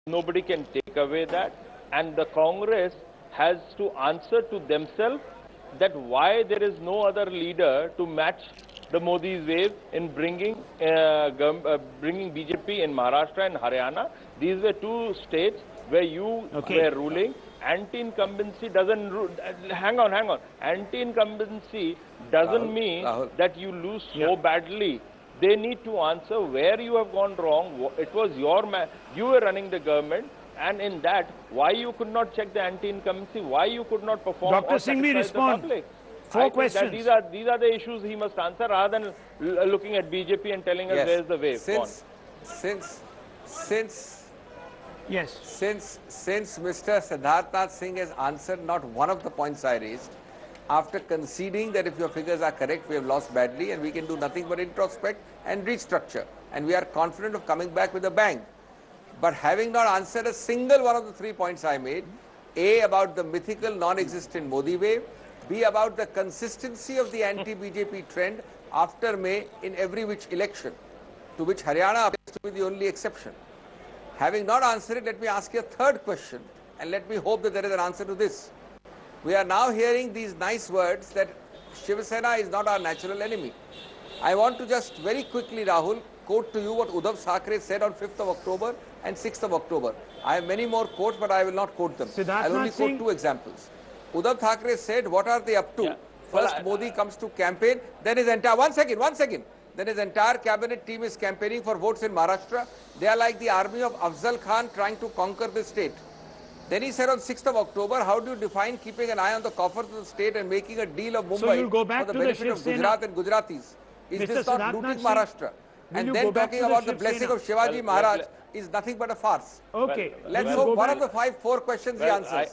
Nobody can take away that. And the Congress has to answer to themselves that why there is no other leader to match the Modi's wave in bringing BJP in Maharashtra and Haryana. These were two states where you were ruling. Anti-incumbency doesn't... Hang on. Anti-incumbency doesn't mean that you lose so badly. They need to answer where you have gone wrong. It was your man. You were running the government. And in that, why you could not check the anti-incumbency? Why you could not perform Dr. or Singhvi, satisfy respond. the public? Four questions. These are the issues he must answer rather than looking at BJP and telling us where's the wave. Since Mr. Siddharthnath Singh has answered not one of the points I raised, after conceding that if your figures are correct, we have lost badly and we can do nothing but introspect and restructure. And we are confident of coming back with a bang. But having not answered a single one of the 3 points I made, A, about the mythical non-existent Modi wave, B, about the consistency of the anti-BJP trend after May in every which election, to which Haryana appears to be the only exception. Having not answered it, let me ask you a third question, and let me hope that there is an answer to this. We are now hearing these nice words that Shiv Sena is not our natural enemy. I want to just very quickly, Rahul, quote to you what Uddhav Thackeray said on 5th of October and 6th of October. I have many more quotes, but I will not quote them. I will only quote 2 examples. Uddhav Thackeray said, what are they up to? First, Modi comes to campaign, then his entire... One second. Then his entire cabinet team is campaigning for votes in Maharashtra. They are like the army of Afzal Khan trying to conquer the state. Then he said on 6th of October, how do you define keeping an eye on the coffers of the state and making a deal of Mumbai for the benefit of Gujarat and Gujaratis? Is this not looting Maharashtra? And then talking about the blessing of Shivaji Maharaj is nothing but a farce. Okay. Let's hope one of the 4 questions he answers.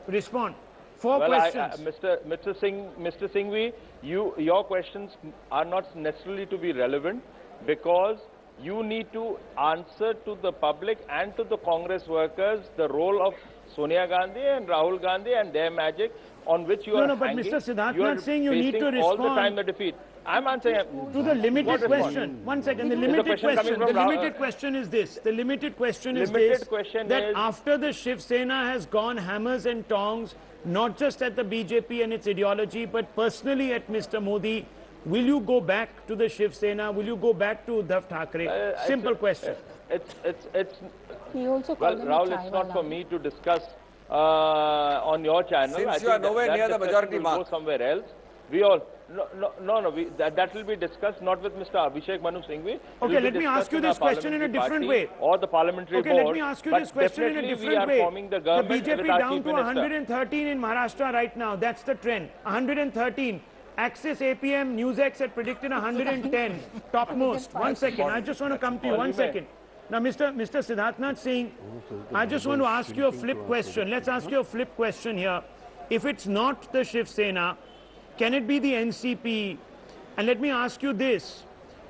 Respond. 4 questions. Mr. Singhvi, your questions are not necessarily to be relevant because you need to answer to the public and to the Congress workers the role of Sonia Gandhi and Rahul Gandhi and their magic on which you are hanging. But Mr. Siddharthnath Singh, you need to respond all the time the defeat. I'm answering to the limited question. 1 second. The limited question is this. The limited question is this. That after the Shiv Sena has gone hammers and tongs, not just at the BJP and its ideology, but personally at Mr. Modi, will you go back to the Shiv Sena? Will you go back to Uddhav Thackeray? Simple question. He also Rahul, it's not for me to discuss on your channel. Since you are nowhere near the majority mark. Go somewhere else. We all... that will be discussed not with Mr. Abhishek Manu Singhvi. Okay, let me ask you this question in a different way. Or the parliamentary board. Okay, let me ask you this question in a different way. The BJP down to 113 in Maharashtra right now. That's the trend. 113. Axis APM NewsX had predicted 110 topmost. 1 second. I just want to come to you. 1 second. Now, Mr. Siddharthnath Singh, I just want to ask you a flip question. Let's ask you a flip question here. If it's not the Shiv Sena, can it be the NCP? And let me ask you this.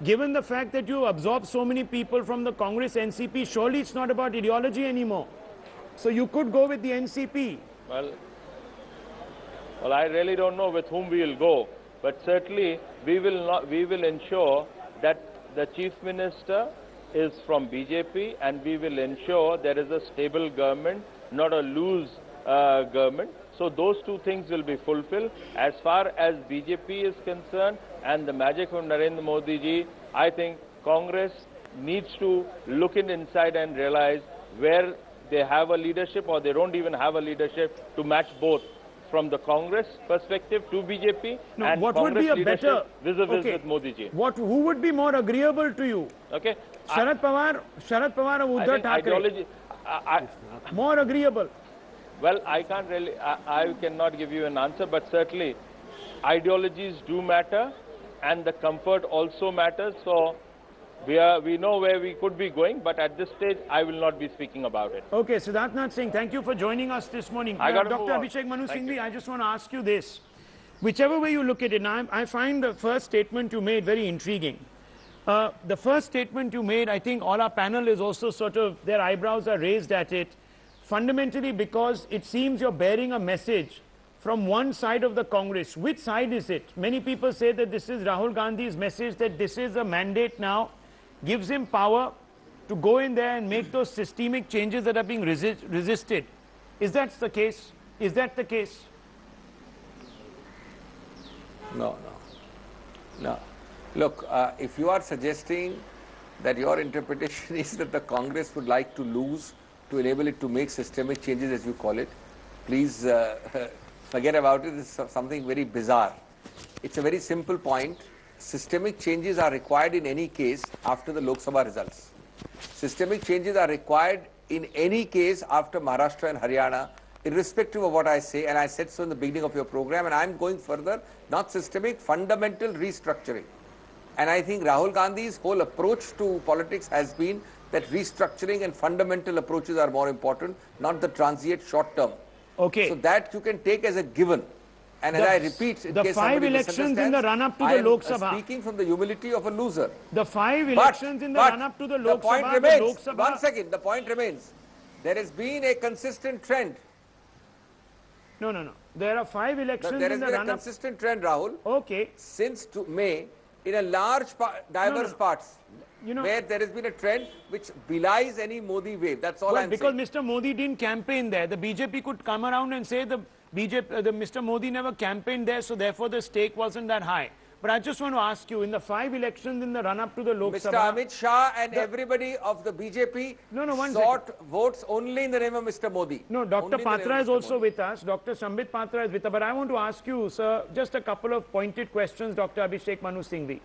Given the fact that you absorb so many people from the Congress NCP, surely it's not about ideology anymore. So you could go with the NCP. Well, I really don't know with whom we will go. But certainly we will ensure that the Chief Minister is from BJP and we will ensure there is a stable government, not a loose government. So those 2 things will be fulfilled. As far as BJP is concerned and the magic of Narendra Modi ji, I think Congress needs to look inside and realize where they have a leadership or they don't even have a leadership to match both. From the Congress perspective to BJP and what Congress would be a leadership better with Modi ji. Who would be more agreeable to you? Okay. Sharad Pawar or Uddhav Thackeray? More agreeable. Well, I can't really, I cannot give you an answer, but certainly ideologies do matter and the comfort also matters. So we know where we could be going, but at this stage, I will not be speaking about it. Okay, Siddharthnath Singh, thank you for joining us this morning. Dr. Abhishek Manu Singhvi, I just want to ask you this. Whichever way you look at it, now, I find the first statement you made very intriguing. The first statement you made, I think all our panel is also sort of, their eyebrows are raised at it, fundamentally because it seems you're bearing a message from one side of the Congress. Which side is it? Many people say that this is Rahul Gandhi's message, that this is a mandate now, gives him power, to go in there and make those systemic changes that are being resisted. Is that the case? Is that the case? No. Look, if you are suggesting that your interpretation is that the Congress would like to lose to enable it to make systemic changes, as you call it, please forget about it. This is something very bizarre. It's a very simple point. Systemic changes are required in any case after the Lok Sabha results. Systemic changes are required in any case after Maharashtra and Haryana, irrespective of what I say, and I said so in the beginning of your program, and I'm going further, not systemic, fundamental restructuring. And I think Rahul Gandhi's whole approach to politics has been that restructuring and fundamental approaches are more important, not the transient short term. Okay. So that you can take as a given. And as I repeat, in the case 5 elections in the run-up to the Lok Sabha. I am speaking from the humility of a loser. The 5 elections in the run-up to the Lok Sabha. Remains, the Lok Sabha. 1 second, the point remains. There has been a consistent trend. No. There are 5 elections in the run-up. There has been a consistent trend, Rahul. Okay. Since May, in a large diverse parts, where there has been a trend which belies any Modi wave. That's all I'm saying. Because Mr. Modi didn't campaign there. The BJP could come around and say the Mr. Modi never campaigned there, so therefore the stake wasn't that high. But I just want to ask you, in the 5 elections in the run-up to the Lok Sabha... Mr. Amit Shah and everybody of the BJP sought votes only in the name of Mr. Modi. No, Dr. Patra is also with us. Dr. Sambit Patra is with us. But I want to ask you, sir, just a couple of pointed questions, Dr. Abhishek Manu Singhvi.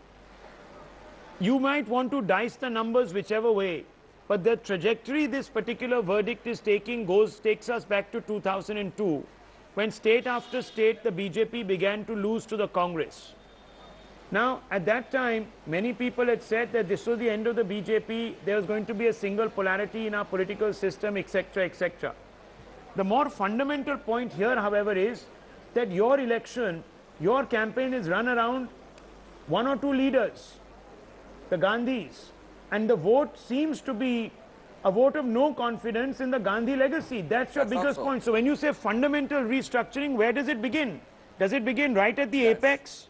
You might want to dice the numbers whichever way, but the trajectory this particular verdict is taking takes us back to 2002, when state after state the BJP began to lose to the Congress. Now, at that time, many people had said that this was the end of the BJP, there was going to be a single polarity in our political system, etc., etc. The more fundamental point here, however, is that your election, your campaign is run around 1 or 2 leaders, the Gandhis, and the vote seems to be a vote of no confidence in the Gandhi legacy. That's your biggest point. So when you say fundamental restructuring, where does it begin? Does it begin right at the apex?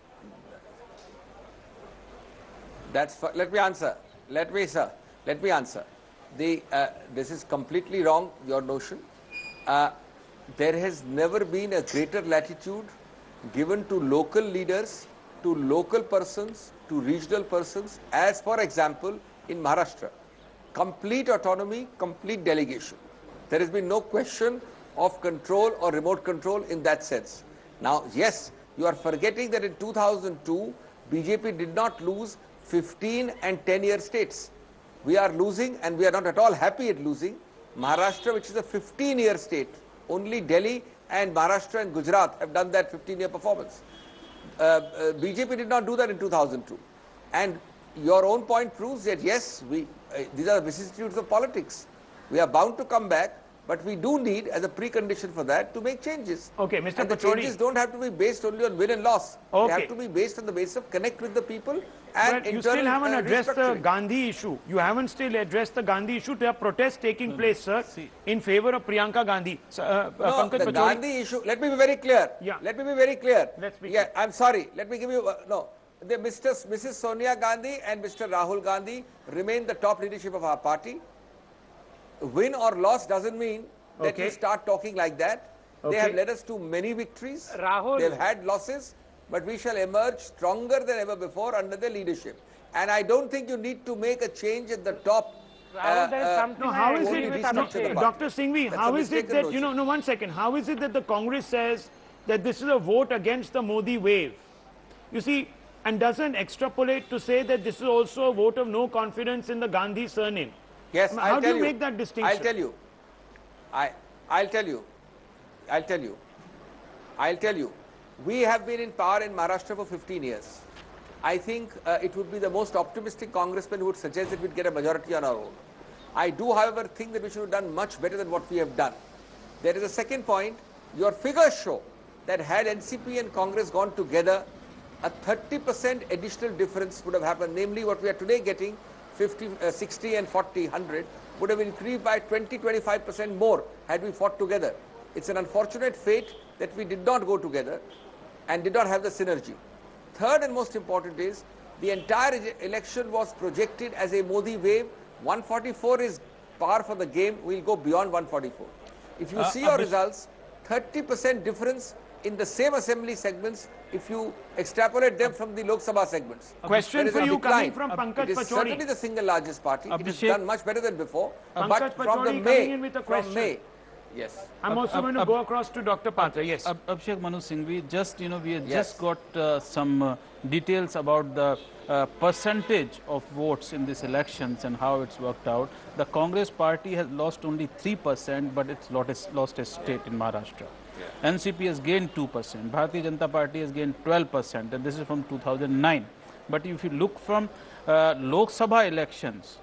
Let me answer. Let me answer. This is completely wrong, your notion. There has never been a greater latitude given to local leaders, to local persons, to regional persons, as for example in Maharashtra. Complete autonomy, complete delegation. There has been no question of control or remote control in that sense. Now, yes, you are forgetting that in 2002, BJP did not lose 15 and 10-year states. We are losing, and we are not at all happy at losing, Maharashtra, which is a 15-year state. Only Delhi and Maharashtra and Gujarat have done that 15-year performance. BJP did not do that in 2002. And your own point proves that, yes, these are the vicissitudes of politics. We are bound to come back, but we do need, as a precondition for that, to make changes. Okay, Mr. And the changes don't have to be based only on win and loss. Okay. They have to be based on the basis of connect with the people and you still haven't addressed the Gandhi issue. You haven't still addressed the Gandhi issue. There are protests taking place, sir, in favor of Priyanka Gandhi. No, the Gandhi issue, let me be very clear. Yeah. Let me be very clear. Let's be clear. I'm sorry. Let me give you, Mrs. Sonia Gandhi and Mr. Rahul Gandhi remain the top leadership of our party. Win or loss doesn't mean that you start talking like that. They have led us to many victories. Rahul. They've had losses, but we shall emerge stronger than ever before under their leadership. And I don't think you need to make a change at the top. Rahul, there is something how is agree it, with Abhishek. Dr. Singhvi, how is it that, no, 1 second. How is it that the Congress says that this is a vote against the Modi wave? You see, and doesn't extrapolate to say that this is also a vote of no confidence in the Gandhi surname. Yes, how do you make that distinction? I'll tell you. I'll tell you. We have been in power in Maharashtra for 15 years. I think it would be the most optimistic congressman who would suggest that we'd get a majority on our own. I do, however, think that we should have done much better than what we have done. There is a second point. Your figures show that had NCP and Congress gone together, a 30% additional difference would have happened. Namely, what we are today getting, 50, 60 and 40, 100, would have increased by 20-25% more had we fought together. It's an unfortunate fate that we did not go together and did not have the synergy. Third and most important is, the entire election was projected as a Modi wave 144 is par for the game. We'll go beyond 144. If you see your results, 30% difference in the same assembly segments if you extrapolate them from the Lok Sabha segments. Question for you coming from Pankaj Pachori. It is certainly the single largest party. It is done much better than before. Pankaj Pachori coming in with a question. From May, yes. I'm also going to go across to Dr. Patra. Yes. Abhishek Manu Singhvi, just, we have just got some details about the percentage of votes in these elections and how it's worked out. The Congress party has lost only 3%, but it's lost a state in Maharashtra. NCP has gained 2%. Bharatiya Janata Party has gained 12%, and this is from 2009. But if you look from Lok Sabha elections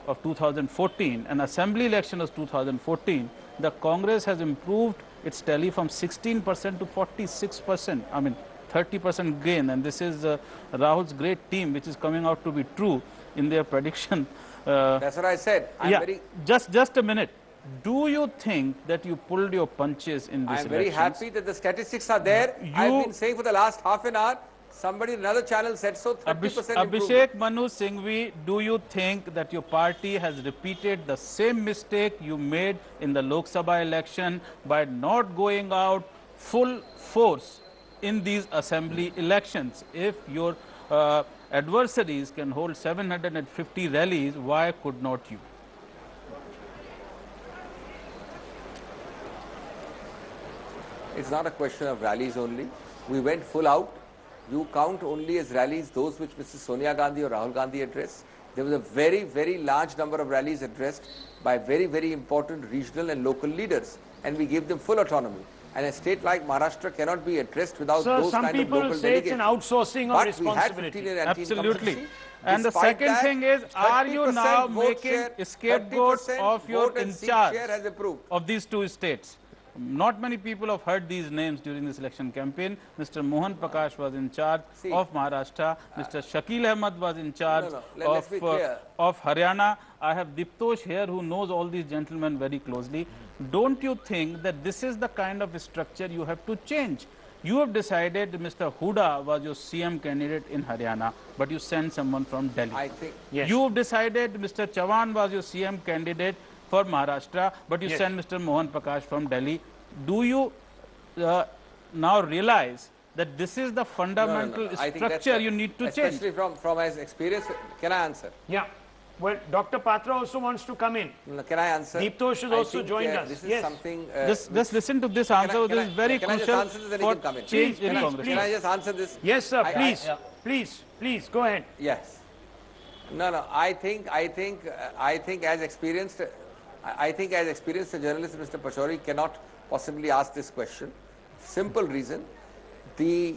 of 2014 and Assembly election of 2014, the Congress has improved its tally from 16% to 46%. I mean, 30% gain, and this is Rahul's great team, which is coming out to be true in their prediction. That's what I said. Just a minute. Do you think that you pulled your punches in this election? I'm very happy that the statistics are there. I've been saying for the last half an hour, somebody in another channel said so, 30% Abhishek Manu Singhvi, do you think that your party has repeated the same mistake you made in the Lok Sabha election by not going out full force in these assembly elections? If your adversaries can hold 750 rallies, why could not you? It's not a question of rallies only. We went full out. You count only as rallies those which Mrs. Sonia Gandhi or Rahul Gandhi addressed. There was a very, very large number of rallies addressed by very, very important regional and local leaders, and we gave them full autonomy. And a state like Maharashtra cannot be addressed without those kind of local delegates. Some people say it's an outsourcing of responsibility. Absolutely. And the second thing is, are you now making scapegoats of your in charge of these two states? Not many people have heard these names during this election campaign. Mr. Mohan Prakash was in charge of Maharashtra. Mr. Shakil Ahmed was in charge of Haryana. I have Diptosh here who knows all these gentlemen very closely. Don't you think that this is the kind of structure you have to change? You have decided Mr. Huda was your CM candidate in Haryana, but you sent someone from Delhi. I think, yes. You have decided Mr. Chavan was your CM candidate for Maharashtra, but you sent Mr. Mohan Prakash from Delhi. Do you now realize that this is the fundamental structure you need to change? Especially from my experience. Can I answer? Yeah. Well, Dr. Patra also wants to come in. Can I answer? Deeptosh has also joined us. This is something... just listen to this answer. This is very crucial for change in Congress. Can I just answer this? Yes, sir. Please, go ahead. Yes. No. I think as experienced a journalist, Mr. Pachori cannot possibly ask this question. Simple reason, the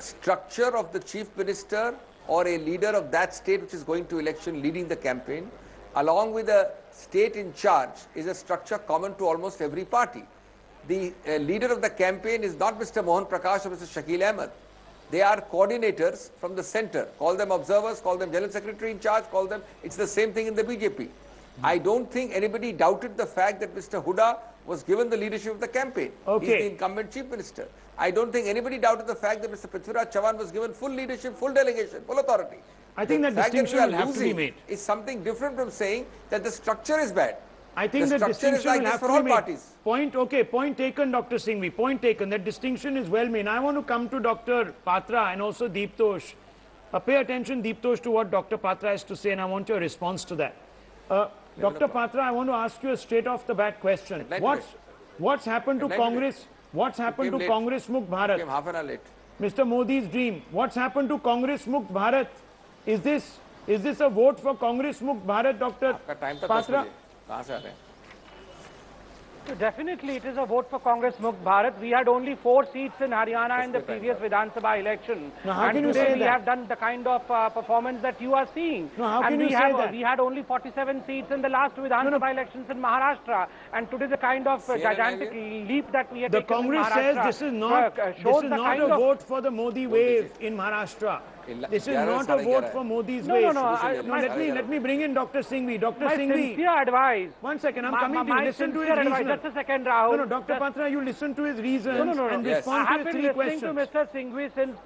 structure of the chief minister or a leader of that state which is going to election leading the campaign, along with a state in charge, is a structure common to almost every party. The leader of the campaign is not Mr. Mohan Prakash or Mr. Shakil Ahmed. They are coordinators from the center. Call them observers, call them general secretary in charge, call them... It's the same thing in the BJP. I don't think anybody doubted the fact that Mr. Huda was given the leadership of the campaign. Okay. He's the incumbent chief minister. I don't think anybody doubted the fact that Mr. Prithviraj Chavan was given full leadership, full delegation, full authority. I think that distinction will have to be made. Is something different from saying that the structure is bad. I think that distinction will have to be made. Parties. Point taken, Dr. Singhvi. Point taken. That distinction is well made. I want to come to Dr. Patra and also Deeptosh. Pay attention, Deeptosh, to what Dr. Patra has to say, and I want your response to that. Dr. Patra, I want to ask you a straight off the bat question. What's happened to Congress? What's happened to Congress Mukt Bharat? Came half an hour late. Mr. Modi's dream. What's happened to Congress Mukt Bharat? Is this a vote for Congress Mukt Bharat, Dr. Patra? So definitely it is a vote for Congress Mukt Bharat. We had only 4 seats in Haryana in the previous Vidhan Sabha election. Now, how and can you today say we that? have done the kind of performance that you are seeing. No, how and can you say that? We had only 47 seats in the last Vidhan Sabha elections in Maharashtra. And today the kind of gigantic leap that we have The taken Congress in Maharashtra says this is not a vote for the Modi wave in Maharashtra. This is not a vote for Modi's wave. Let me bring in Dr. Singhvi. Dr. My Singhvi. sincere advice. One second, I'm coming to you. Listen to his reason. Just a second, Rahul. No, Dr. Patra, you listen to his reasons and respond I to have his been 3 listening questions. to Mr. Singhvi since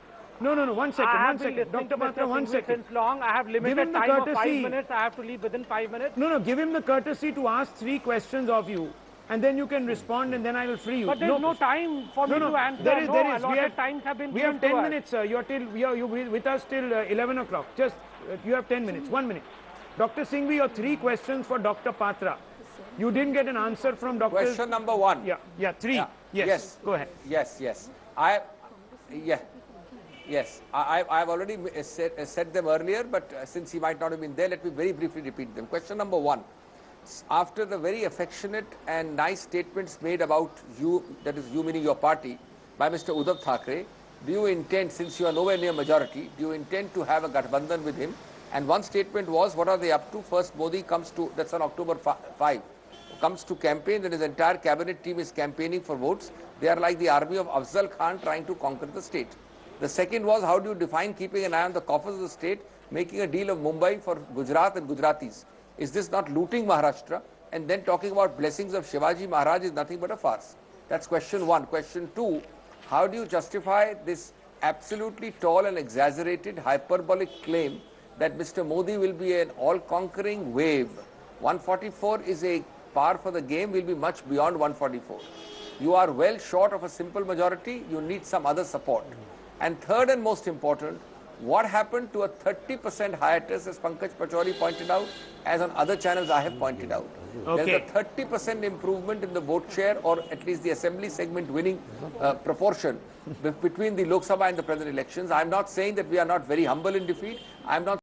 No, 1 second, I 1 have been second. listening Dr. to Patra, Mr. 1 Singhvi second. since long. I have Give him limited the time of 5 courtesy. minutes. I have to leave within 5 minutes. No, give him the courtesy to ask 3 questions of you, and then you can respond, and then I will free you. But there is no time for me to answer. There is. Allotted times have been We given have 10 to us. minutes, sir. You're with us till 11 o'clock. Just, you have 10 minutes. 1 minute. Dr. Singhvi, your 3 questions for Dr. Patra. You didn't get an answer from Dr. Question number 1. Yeah, 3. Yeah. Yes. Go ahead. Yes. I've already said them earlier, but since he might not have been there, let me very briefly repeat them. Question number 1. After the very affectionate and nice statements made about you, that is you meaning your party, by Mr. Uddhav Thackeray, do you intend, since you are nowhere near majority, do you intend to have a Gathbandhan with him? And one statement was, what are they up to? First, Modi comes to, that's on October 5, comes to campaign, then his entire cabinet team is campaigning for votes. They are like the army of Afzal Khan trying to conquer the state. The second was, how do you define keeping an eye on the coffers of the state, making a deal of Mumbai for Gujarat and Gujaratis? Is this not looting Maharashtra? And then talking about blessings of Shivaji Maharaj is nothing but a farce. That's question 1. Question 2, how do you justify this absolutely tall and exaggerated hyperbolic claim that Mr. Modi will be an all-conquering wave? 144 is a par for the game, will be much beyond 144. You are well short of a simple majority, you need some other support. And third and most important, what happened to a 30% hiatus, as Pankaj Pachauri pointed out, as on other channels I have pointed out. Okay. There is a 30% improvement in the vote share, or at least the assembly segment winning proportion between the Lok Sabha and the present elections. I am not saying that we are not very humble in defeat. I am not